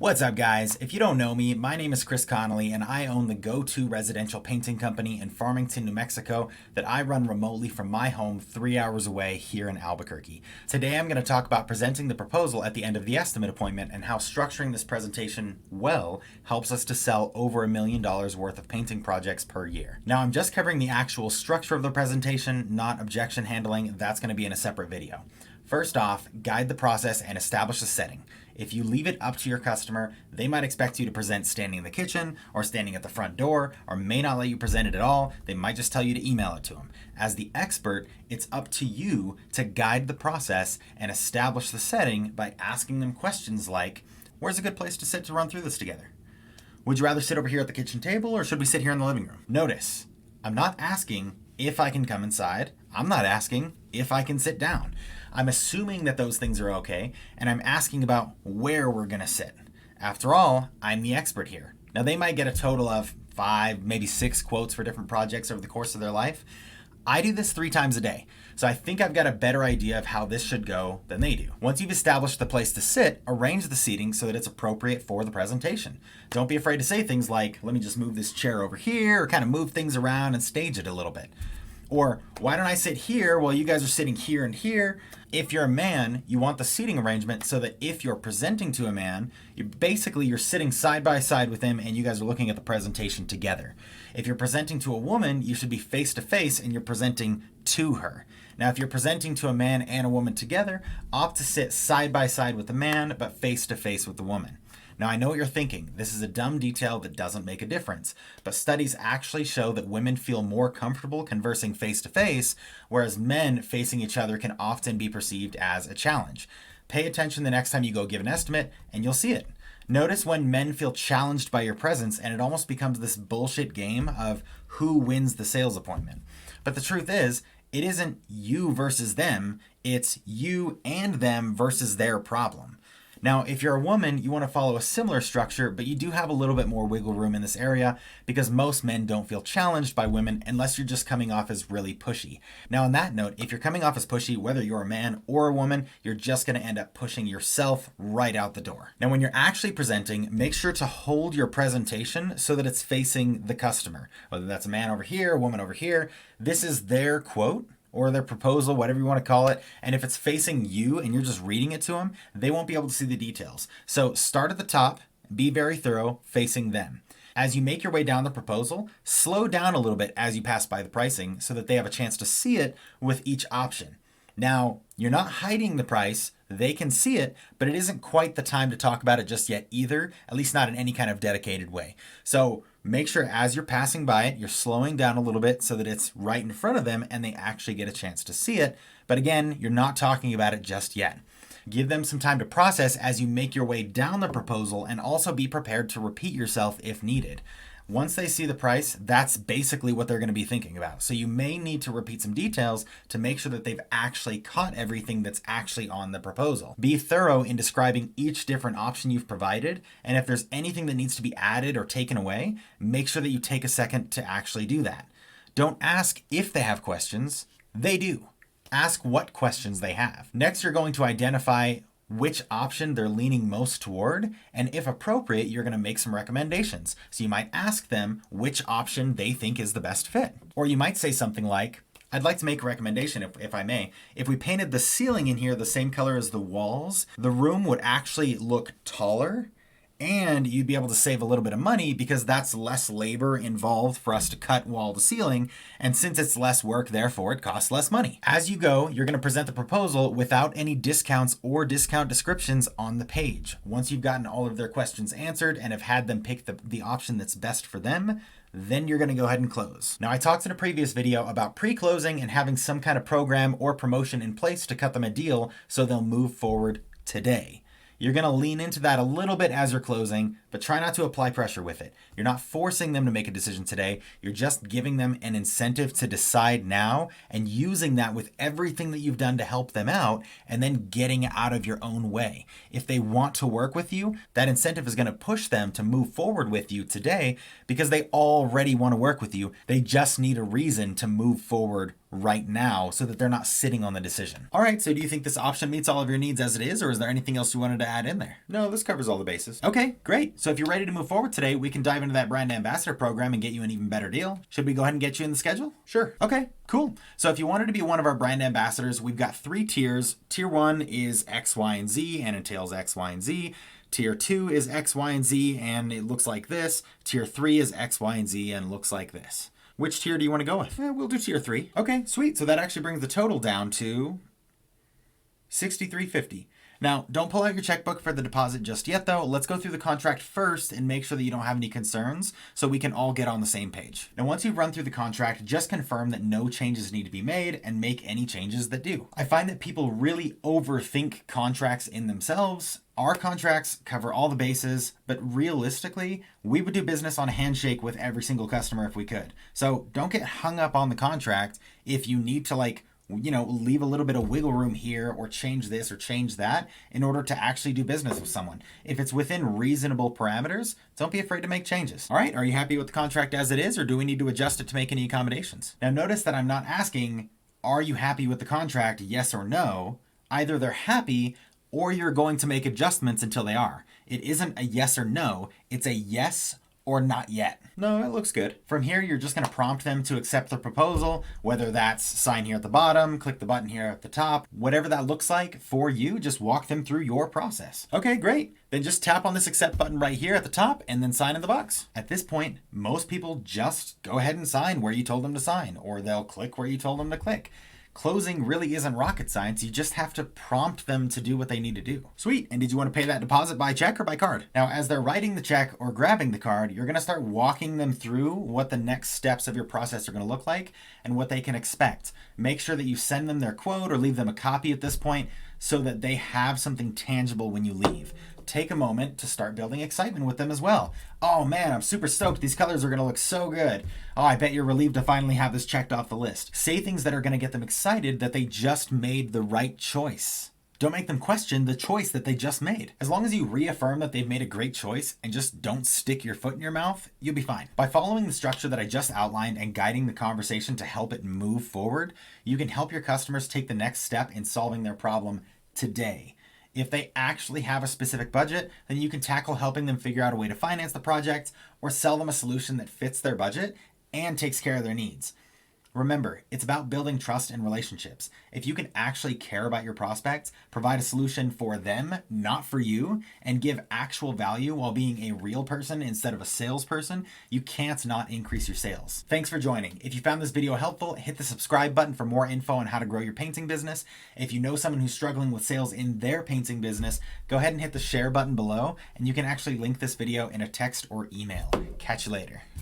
What's up, guys? If you don't know me, my name is Chris Connolly, and I own the go-to residential painting company in Farmington, New Mexico that I run remotely from my home 3 hours away here in Albuquerque. Today, I'm going to talk about presenting the proposal at the end of the estimate appointment and how structuring this presentation well helps us to sell over $1 million worth of painting projects per year. Now, I'm just covering the actual structure of the presentation, not objection handling. That's going to be in a separate video. First off, guide the process and establish a setting. If you leave it up to your customer, they might expect you to present standing in the kitchen or standing at the front door, or may not let you present it at all. They might just tell you to email it to them. As the expert, it's up to you to guide the process and establish the setting by asking them questions like, where's a good place to sit to run through this together? Would you rather sit over here at the kitchen table or should we sit here in the living room? Notice, I'm not asking if I can come inside. I'm not asking if I can sit down. I'm assuming that those things are okay, and I'm asking about where we're gonna sit. After all, I'm the expert here. Now, they might get a total of 5, maybe 6 quotes for different projects over the course of their life. I do this 3 times a day, so I think I've got a better idea of how this should go than they do. Once you've established the place to sit, arrange the seating so that it's appropriate for the presentation. Don't be afraid to say things like, let me just move this chair over here, or kind of move things around and stage it a little bit. Or, why don't I sit here while you guys are sitting here and here? If you're a man, you want the seating arrangement so that if you're presenting to a man, you're sitting side by side with him and you guys are looking at the presentation together. If you're presenting to a woman, you should be face to face and you're presenting to her. Now, if you're presenting to a man and a woman together, opt to sit side by side with the man, but face to face with the woman. Now, I know what you're thinking. This is a dumb detail that doesn't make a difference, but studies actually show that women feel more comfortable conversing face to face, whereas men facing each other can often be perceived as a challenge. Pay attention the next time you go give an estimate, and you'll see it. Notice when men feel challenged by your presence, and it almost becomes this bullshit game of who wins the sales appointment. But the truth is, it isn't you versus them, it's you and them versus their problem. Now, if you're a woman, you want to follow a similar structure, but you do have a little bit more wiggle room in this area because most men don't feel challenged by women unless you're just coming off as really pushy. Now, on that note, if you're coming off as pushy, whether you're a man or a woman, you're just going to end up pushing yourself right out the door. Now, when you're actually presenting, make sure to hold your presentation so that it's facing the customer, whether that's a man over here, a woman over here. This is their quote or their proposal, whatever you want to call it. And if it's facing you and you're just reading it to them, they won't be able to see the details. So start at the top, be very thorough, facing them. As you make your way down the proposal, slow down a little bit as you pass by the pricing so that they have a chance to see it with each option. Now, you're not hiding the price, they can see it, but it isn't quite the time to talk about it just yet either, at least not in any kind of dedicated way. So make sure as you're passing by it, you're slowing down a little bit so that it's right in front of them and they actually get a chance to see it. But again, you're not talking about it just yet. Give them some time to process as you make your way down the proposal, and also be prepared to repeat yourself if needed. Once they see the price, that's basically what they're going to be thinking about. So you may need to repeat some details to make sure that they've actually caught everything that's actually on the proposal. Be thorough in describing each different option you've provided, and if there's anything that needs to be added or taken away, make sure that you take a second to actually do that. Don't ask if they have questions, they do. Ask what questions they have. Next, you're going to identify which option they're leaning most toward, and if appropriate, you're going to make some recommendations. So you might ask them which option they think is the best fit. Or you might say something like, I'd like to make a recommendation, if I may. If we painted the ceiling in here the same color as the walls, the room would actually look taller, and you'd be able to save a little bit of money because that's less labor involved for us to cut wall to ceiling. And since it's less work, therefore it costs less money. As you go, you're going to present the proposal without any discounts or discount descriptions on the page. Once you've gotten all of their questions answered and have had them pick the option that's best for them, then you're going to go ahead and close. Now, I talked in a previous video about pre-closing and having some kind of program or promotion in place to cut them a deal so they'll move forward today. You're going to lean into that a little bit as you're closing, but try not to apply pressure with it. You're not forcing them to make a decision today. You're just giving them an incentive to decide now and using that with everything that you've done to help them out, and then getting out of your own way. If they want to work with you, that incentive is going to push them to move forward with you today because they already want to work with you. They just need a reason to move forward right now so that they're not sitting on the decision. All right, so do you think this option meets all of your needs as it is, or is there anything else you wanted to add in there? No, this covers all the bases. Okay, great. So if you're ready to move forward today, we can dive into that brand ambassador program and get you an even better deal. Should we go ahead and get you in the schedule? Sure. Okay, cool. So if you wanted to be one of our brand ambassadors, we've got 3 tiers. Tier 1 is X, Y, and Z and entails X, Y, and Z. Tier 2 is X, Y, and Z and it looks like this. Tier 3 is X, Y, and Z and looks like this. Which tier do you want to go with? We'll do tier 3. Okay, sweet. So that actually brings the total down to $63.50. Now, don't pull out your checkbook for the deposit just yet, though. Let's go through the contract first and make sure that you don't have any concerns so we can all get on the same page. Now, once you've run through the contract, just confirm that no changes need to be made and make any changes that do. I find that people really overthink contracts in themselves. Our contracts cover all the bases, but realistically, we would do business on a handshake with every single customer if we could. So don't get hung up on the contract if you need to leave a little bit of wiggle room here or change this or change that in order to actually do business with someone. If it's within reasonable parameters, don't be afraid to make changes. All right, are you happy with the contract as it is, or do we need to adjust it to make any accommodations? Now notice that I'm not asking, are you happy with the contract, yes or no? Either they're happy or you're going to make adjustments until they are. It isn't a yes or no, it's a yes or not yet. No, it looks good. From here, you're just gonna prompt them to accept the proposal, whether that's sign here at the bottom, click the button here at the top, whatever that looks like for you, just walk them through your process. Okay, great. Then just tap on this accept button right here at the top and then sign in the box. At this point, most people just go ahead and sign where you told them to sign, or they'll click where you told them to click. Closing really isn't rocket science. You just have to prompt them to do what they need to do. Sweet. And did you want to pay that deposit by check or by card? Now, as they're writing the check or grabbing the card, you're going to start walking them through what the next steps of your process are going to look like and what they can expect. Make sure that you send them their quote or leave them a copy at this point so that they have something tangible when you leave. Take a moment to start building excitement with them as well. Oh man, I'm super stoked. These colors are going to look so good. Oh, I bet you're relieved to finally have this checked off the list. Say things that are going to get them excited that they just made the right choice. Don't make them question the choice that they just made. As long as you reaffirm that they've made a great choice and just don't stick your foot in your mouth, you'll be fine. By following the structure that I just outlined and guiding the conversation to help it move forward, you can help your customers take the next step in solving their problem today. If they actually have a specific budget, then you can tackle helping them figure out a way to finance the project or sell them a solution that fits their budget and takes care of their needs. Remember, it's about building trust and relationships. If you can actually care about your prospects, provide a solution for them, not for you, and give actual value while being a real person instead of a salesperson, you can't not increase your sales. Thanks for joining. If you found this video helpful, hit the subscribe button for more info on how to grow your painting business. If you know someone who's struggling with sales in their painting business, go ahead and hit the share button below, and you can actually link this video in a text or email. Catch you later.